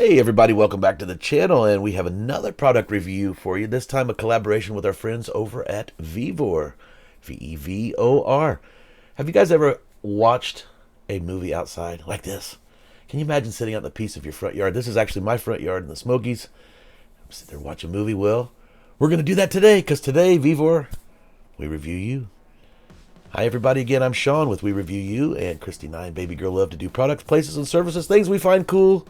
Hey everybody, welcome back to the channel, and we have another product review for you, this time a collaboration with our friends over at VEVOR, VEVOR. Have you guys ever watched a movie outside like this? Can you imagine sitting out in the piece of your front yard? This is actually my front yard in the Smokies. I'm sitting there watching a movie. Well, we're going to do that today, because today, VEVOR, we review you. Hi everybody, again, I'm Sean with We Review You, and Christy and I and Baby Girl love to do products, places, and services, things we find cool,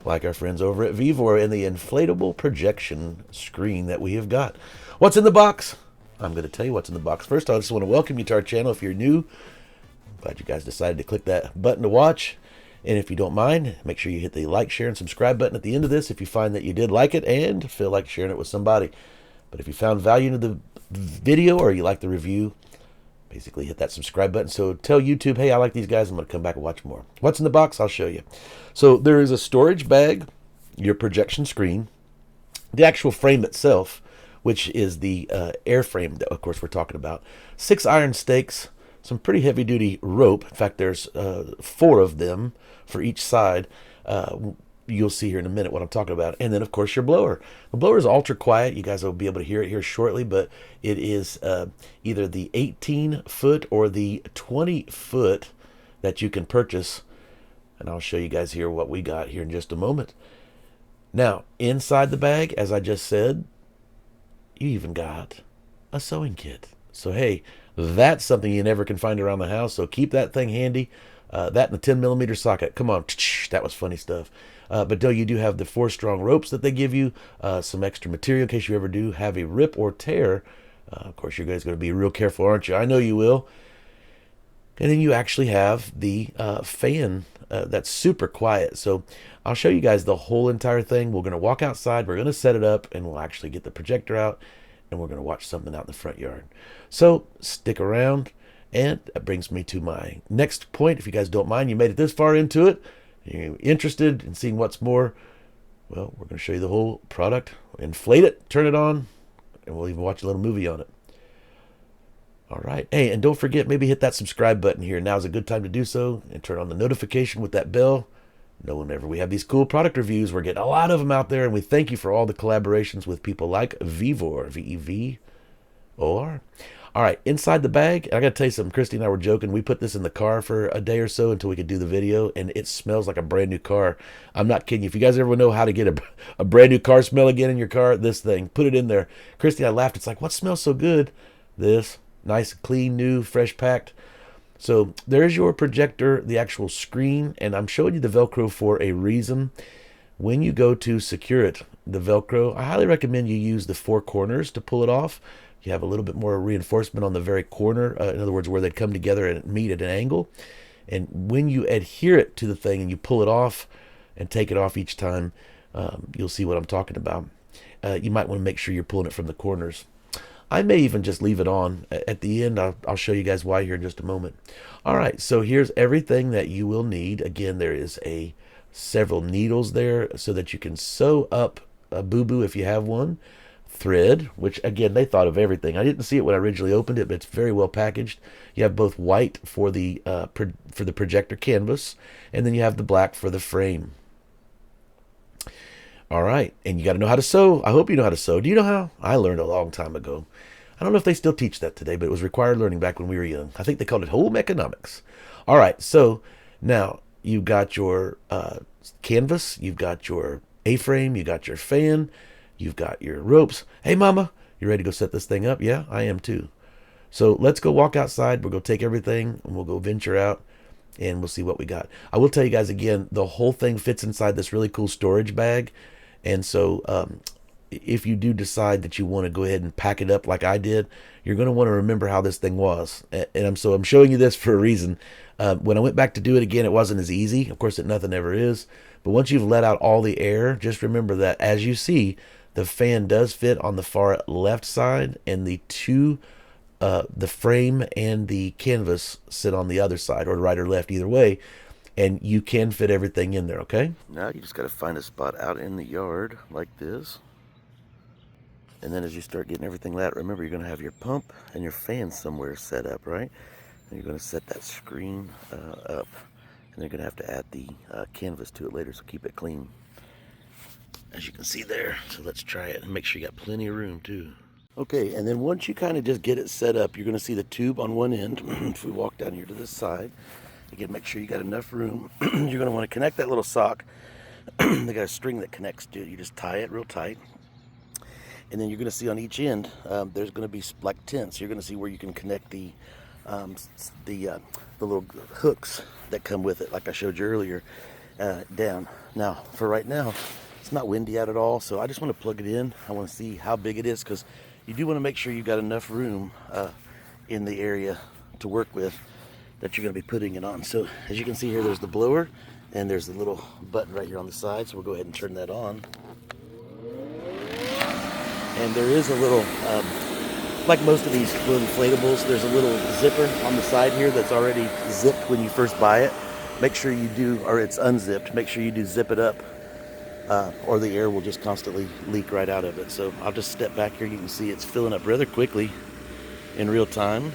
like our friends over at VEVOR and the inflatable projection screen that we have got. What's in the box? I'm going to tell you what's in the box. First, I just want to welcome you to our channel. If you're new, glad you guys decided to click that button to watch. And if you don't mind, make sure you hit the like, share, and subscribe button at the end of this if you find that you did like it and feel like sharing it with somebody. But if you found value in the video or you like the review, basically hit that subscribe button. So tell YouTube, hey, I like these guys. I'm going to come back and watch more. What's in the box? I'll show you. So there is a storage bag, your projection screen, the actual frame itself, which is the airframe that, of course, we're talking about. 6 iron stakes, some pretty heavy-duty rope. In fact, there's 4 of them for each side. You'll see here in a minute what I'm talking about. And then, of course, your blower. The blower is ultra quiet. You guys will be able to hear it here shortly, but it is either the 18-foot or the 20-foot that you can purchase. And I'll show you guys here what we got here in just a moment. Now, inside the bag, as I just said, you even got a sewing kit. So, hey, that's something you never can find around the house, so keep that thing handy. That and the 10mm socket. Come on, that was funny stuff. But though you do have the 4 strong ropes that they give you, some extra material in case you ever do have a rip or tear. Of course, you guys are going to be real careful, aren't you? I know you will. And then you actually have the fan that's super quiet. So I'll show you guys the whole entire thing. We're going to walk outside, we're going to set it up, and we'll actually get the projector out, and we're going to watch something out in the front yard. So stick around. And that brings me to my next point. If you guys don't mind, you made it this far into it, you're interested in seeing what's more, well, we're going to show you the whole product. Inflate it, turn it on, and we'll even watch a little movie on it. All right. Hey, and don't forget, maybe hit that subscribe button here. Now's a good time to do so, and turn on the notification with that bell. Know whenever we have these cool product reviews, we're getting a lot of them out there, and we thank you for all the collaborations with people like VEVOR, VEVOR. All right, inside the bag, I got to tell you something. Christy and I were joking. We put this in the car for a day or so until we could do the video, and it smells like a brand new car. I'm not kidding you. If you guys ever know how to get a brand new car smell again in your car, this thing, put it in there. Christy and I laughed. It's like, what smells so good? This, nice, clean, new, fresh packed. So there's your projector, the actual screen, and I'm showing you the Velcro for a reason. When you go to secure it, the Velcro, I highly recommend you use the 4 corners to pull it off. You have a little bit more reinforcement on the very corner, in other words, where they come together and meet at an angle. And when you adhere it to the thing and you pull it off and take it off each time, you'll see what I'm talking about. You might want to make sure you're pulling it from the corners. I may even just leave it on. At the end, I'll show you guys why here in just a moment. All right, so here's everything that you will need. Again, there is several needles there so that you can sew up a boo-boo if you have one. Thread, which again, they thought of everything. I didn't see it when I originally opened it, but it's very well packaged. You have both white for the projector canvas, and then you have the black for the frame. All right, and you got to know how to sew. I hope you know how to sew. Do you know how? I learned a long time ago. I don't know if they still teach that today, but it was required learning back when we were young. I think they called it home economics. All right, so now you've got your canvas, you've got your A-frame, you got your fan, you've got your ropes. Hey, mama, you ready to go set this thing up? Yeah, I am too. So let's go walk outside. We'll go take everything, and we'll go venture out, and we'll see what we got. I will tell you guys again, the whole thing fits inside this really cool storage bag. And so if you do decide that you want to go ahead and pack it up like I did, you're going to want to remember how this thing was. And I'm showing you this for a reason. When I went back to do it again, it wasn't as easy. Of course, nothing ever is. But once you've let out all the air, just remember that, as you see, the fan does fit on the far left side, and the frame and the canvas sit on the other side, or right or left, either way, and you can fit everything in there, okay? Now you just got to find a spot out in the yard like this. And then as you start getting everything out, remember you're going to have your pump and your fan somewhere set up, right? And you're going to set that screen up. And you're going to have to add the canvas to it later, so keep it clean. as you can see there. So let's try it and make sure you got plenty of room too. Okay, and then once you kind of just get it set up, you're going to see the tube on one end. If we walk down here to this side, again, make sure you got enough room. You're going to want to connect that little sock. They got a string that connects to it. You just tie it real tight. And then you're going to see on each end, there's going to be like tents. You're going to see where you can connect the little hooks that come with it, like I showed you earlier, down. Now, for right now, it's not windy out at all, so I just want to plug it in. I want to see how big it is, because you do want to make sure you've got enough room in the area to work with that you're going to be putting it on. So as you can see here, there's the blower, and there's the little button right here on the side, so we'll go ahead and turn that on. And there is a little, like most of these little inflatables, there's a little zipper on the side here that's already zipped when you first buy it. Make sure you do, or it's unzipped, make sure you do zip it up, or the air will just constantly leak right out of it. So I'll just step back here. You can see it's filling up rather quickly in real time.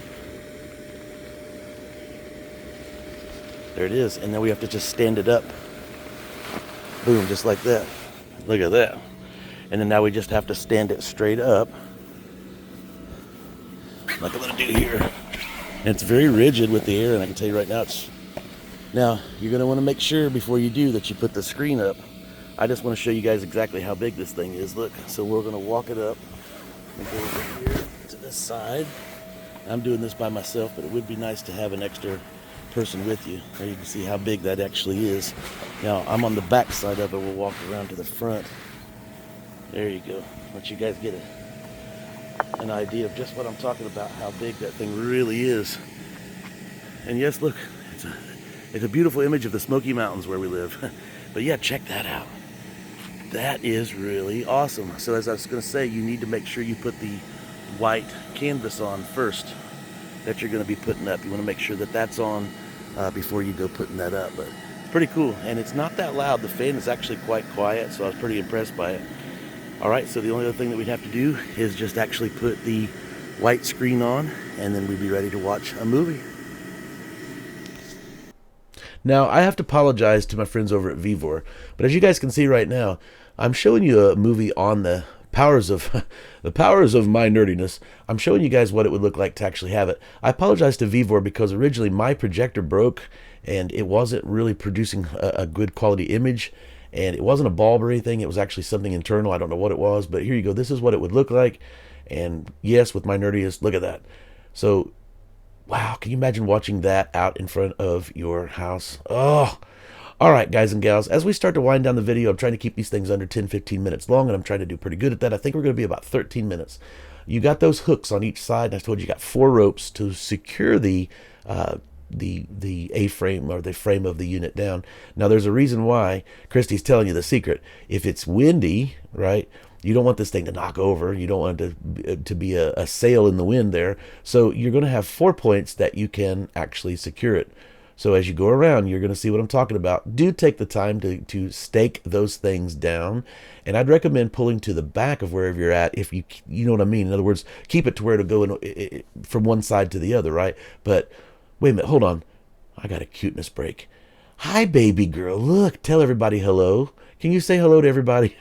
There it is. And then we have to just stand it up. Boom, just like that. Look at that. And then now we just have to stand it straight up, like I'm going to do here. And it's very rigid with the air, and I can tell you right now, now you're going to want to make sure before you do that you put the screen up. I just want to show you guys exactly how big this thing is. Look, so we're going to walk it up and go over here to this side. I'm doing this by myself, but it would be nice to have an extra person with you. There you can see how big that actually is. Now I'm on the back side of it. We'll walk around to the front. There you go. Let you guys get an idea of just what I'm talking about, how big that thing really is. And yes, look, it's a beautiful image of the Smoky Mountains where we live. But yeah, check that out. That is really awesome. So as I was going to say, you need to make sure you put the white canvas on first that you're going to be putting up. You want to make sure that that's on before you go putting that up. But it's pretty cool, and it's not that loud. The fan is actually quite quiet, so I was pretty impressed by it. All right, so the only other thing that we'd have to do is just actually put the white screen on, and then we'd be ready to watch a movie. Now, I have to apologize to my friends over at VEVOR, but as you guys can see right now, I'm showing you a movie on the powers of my nerdiness. I'm showing you guys what it would look like to actually have it. I apologize to VEVOR because originally my projector broke, and it wasn't really producing a good quality image. And it wasn't a bulb or anything. It was actually something internal. I don't know what it was, but here you go. This is what it would look like. And yes, with my nerdiness, look at that. So, wow, can you imagine watching that out in front of your house? Oh, all right, guys and gals. As we start to wind down the video, I'm trying to keep these things under 10, 15 minutes long, and I'm trying to do pretty good at that. I think we're going to be about 13 minutes. You got those hooks on each side, and I told you got 4 ropes to secure the A-frame or the frame of the unit down. Now there's a reason why Christy's telling you the secret. If it's windy, right, you don't want this thing to knock over. You don't want it to be a sail in the wind there. So you're going to have 4 points that you can actually secure it. So as you go around, you're going to see what I'm talking about. Do take the time to stake those things down. And I'd recommend pulling to the back of wherever you're at, if you know what I mean. In other words, keep it to where it'll go from one side to the other, right? But wait a minute, hold on. I got a cuteness break. Hi, baby girl. Look, tell everybody hello. Can you say hello to everybody?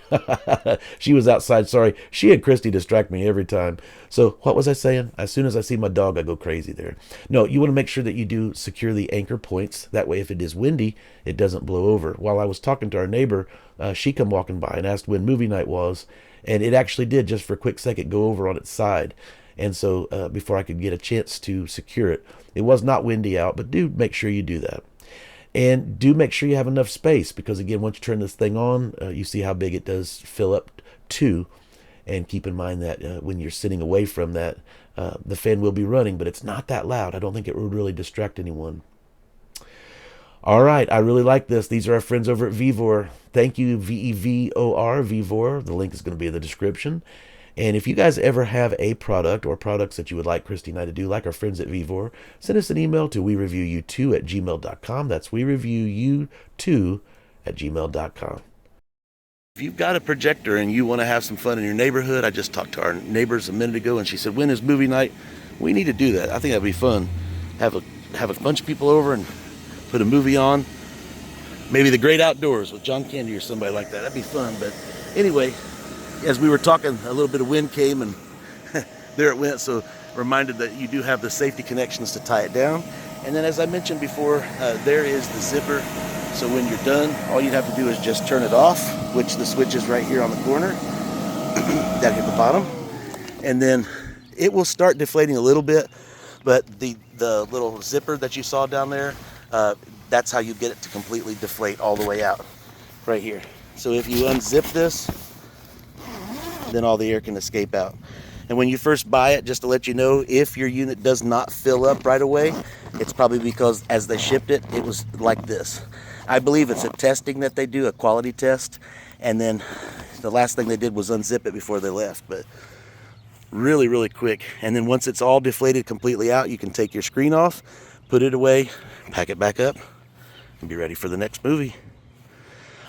She was outside, sorry. She and Christy distract me every time. So what was I saying? As soon as I see my dog, I go crazy there. No, you want to make sure that you do secure the anchor points. That way, if it is windy, it doesn't blow over. While I was talking to our neighbor, she come walking by and asked when movie night was. And it actually did, just for a quick second, go over on its side. And so before I could get a chance to secure it, it was not windy out, but do make sure you do that. And do make sure you have enough space, because again, once you turn this thing on, you see how big it does fill up to. And keep in mind that when you're sitting away from that, the fan will be running, but it's not that loud. I don't think it would really distract anyone. All right, I really like this. These are our friends over at VEVOR. Thank you, VEVOR, VEVOR. The link is going to be in the description. And if you guys ever have a product or products that you would like Christy and I to do, like our friends at VEVOR, send us an email to wereviewYou2@gmail.com. That's wereviewYou2@gmail.com. If you've got a projector and you want to have some fun in your neighborhood, I just talked to our neighbors a minute ago, and she said, when is movie night? We need to do that. I think that'd be fun. Have a bunch of people over and put a movie on. Maybe the Great Outdoors with John Candy or somebody like that. That'd be fun. But anyway, as we were talking, a little bit of wind came and there it went. So reminded that you do have the safety connections to tie it down. And then as I mentioned before, there is the zipper. So when you're done, all you'd have to do is just turn it off, which the switch is right here on the corner, down here at the bottom. And then it will start deflating a little bit, but the little zipper that you saw down there, that's how you get it to completely deflate all the way out, right here. So if you unzip this, then all the air can escape out. And when you first buy it, just to let you know, if your unit does not fill up right away, it's probably because as they shipped it, it was like this. I believe it's a testing that they do, a quality test, and then the last thing they did was unzip it before they left, but really, really quick. And then once it's all deflated completely out, you can take your screen off, put it away, pack it back up, and be ready for the next movie.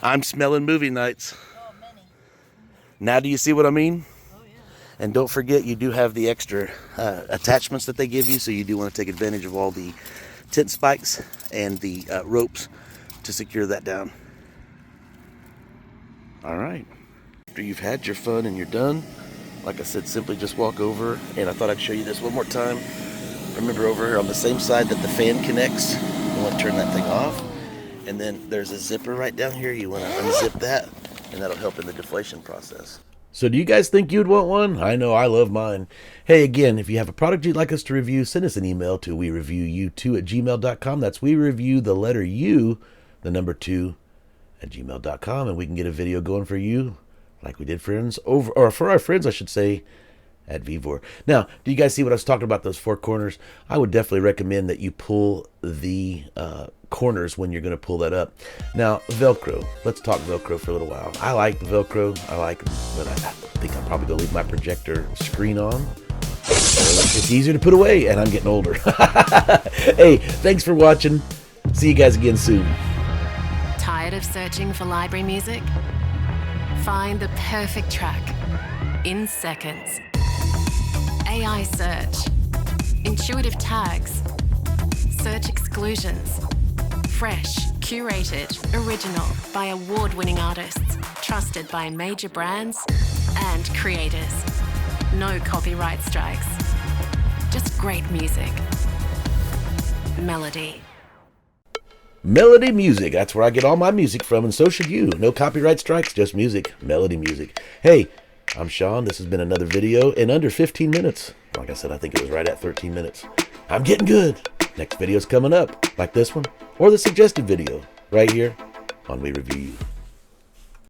I'm smelling movie nights. Oh, many. Now do you see what I mean? Oh, yeah. And don't forget, you do have the extra attachments that they give you, so you do want to take advantage of all the tent spikes and the ropes to secure that down. All right. After you've had your fun and you're done, like I said, simply just walk over, and I thought I'd show you this one more time. Remember, over here on the same side that the fan connects, you want to turn that thing off. And then there's a zipper right down here. You want to unzip that, and that'll help in the deflation process. So do you guys think you'd want one? I know I love mine. Hey, again, if you have a product you'd like us to review, send us an email to wereviewU2@gmail.com. That's we review the letter U, the number 2 at gmail.com, and we can get a video going for you, like we did for our friends, I should say, at VEVOR. Now, do you guys see what I was talking about, those 4 corners? I would definitely recommend that you pull the corners when you're going to pull that up. Now, Velcro. Let's talk Velcro for a little while. I like the Velcro. I like them, but I think I'm probably going to leave my projector screen on. It's easier to put away, and I'm getting older. Hey, thanks for watching. See you guys again soon. Tired of searching for library music? Find the perfect track in seconds. AI search, intuitive tags, search exclusions, fresh, curated, original by award-winning artists, trusted by major brands and creators. No copyright strikes, just great music. Melody. Melody Music. That's where I get all my music from, and so should you. No copyright strikes, just music. Melody Music. Hey, I'm Sean. This has been another video in under 15 minutes. Like I said, I think it was right at 13 minutes. I'm getting good. Next video's coming up, like this one, or the suggested video, right here on We Review You.